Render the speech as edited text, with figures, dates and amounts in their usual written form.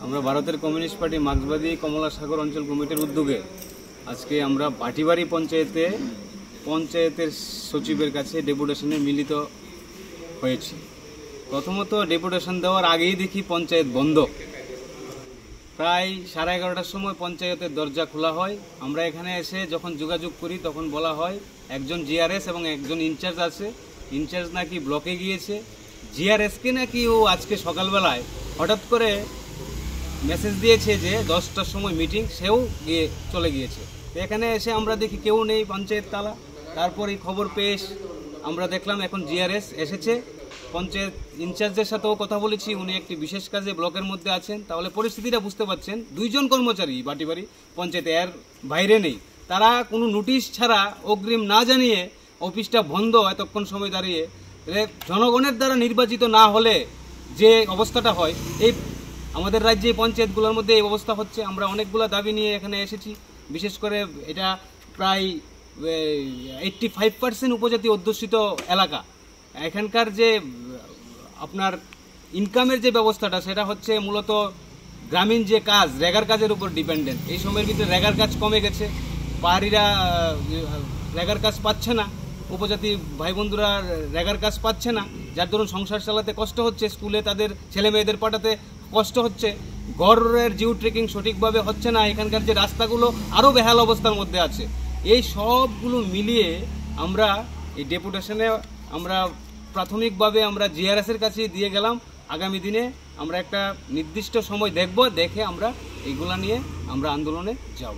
আমরা ভারতের communist party মার্ক্সবাদী কমলা সাগর অঞ্চল কমিটির উদ্যোগে আজকে আমরা ভাটিবাড়ি পঞ্চায়েতের সচিবের কাছে ডেপুটেশনে মিলিত হয়েছি। প্রথমত ডেপুটেশন দেওয়ার আগেই দেখি পঞ্চায়েত বন্ধ। প্রায় 11:30টার সময় পঞ্চায়েতের দরজা খোলা হয়। আমরা এখানে এসে যখন যোগাযোগ করি তখন বলা হয় একজন জিআরএস এবং একজন ইনচার্জ আছে। ইনচার্জ নাকি ব্লকে গিয়েছে, জিআরএসকে নাকি ও আজকে সকালবেলায় হঠাৎ করে মেসেজ দিয়েছে যে 10টার সময় মিটিং, সেও চলে গিয়েছে। তো এখানে এসে আমরা দেখি কেউ নেই, পঞ্চায়েত তালা। তারপর এই খবর পেয়ে আমরা দেখলাম এখন জিআরএস এসেছে। পঞ্চায়েত ইনচার্জের সাথেও কথা বলেছি, উনি একটি বিশেষ কাজে ব্লকের মধ্যে আছেন। তাহলে পরিস্থিতিটা বুঝতে পারছেন, 2 জন কর্মচারী ভাটিবাড়ি পঞ্চায়েতে, এর বাইরে নেই। তারা কোনো নোটিশ ছাড়া অগ্রিম না জানিয়ে অফিসটা বন্ধ এতক্ষণ সময় দাঁড়িয়ে। জনগণের দ্বারা নির্বাচিত না হলে যে অবস্থাটা হয়, এই আমাদের রাজ্যে পঞ্চায়েতগুলোর মধ্যে এই অবস্থা হচ্ছে। আমরা অনেকগুলো দাবি নিয়ে এখানে এসেছি। বিশেষ করে এটা প্রায় 85% উপজাতি অধ্যুষিত এলাকা। এখানকার যে আপনার ইনকামের যে ব্যবস্থাটা, সেটা হচ্ছে মূলত গ্রামীণ যে কাজ, রেগার কাজের উপর ডিপেন্ডেন্ট। এই সময়ের ভিতরে রেগার কাজ কমে গেছে, পাহাড়িরা রেগার কাজ পাচ্ছে না, উপজাতি ভাই বন্ধুরা রেগার কাজ পাচ্ছে না, যার দরুন সংসার চালাতে কষ্ট হচ্ছে, স্কুলে তাদের ছেলে মেয়েদের পাঠাতে কষ্ট হচ্ছে, গড়ের জিও ট্রেকিং সঠিকভাবে হচ্ছে না, এখানকার যে রাস্তাগুলো আরও বেহাল অবস্থার মধ্যে আছে। এই সবগুলো মিলিয়ে আমরা এই ডেপুটেশনে আমরা প্রাথমিকভাবে আমরা জিআরএসের কাছে দিয়ে গেলাম। আগামী দিনে আমরা একটা নির্দিষ্ট সময় দেখব, দেখে আমরা এইগুলা নিয়ে আমরা আন্দোলনে যাব।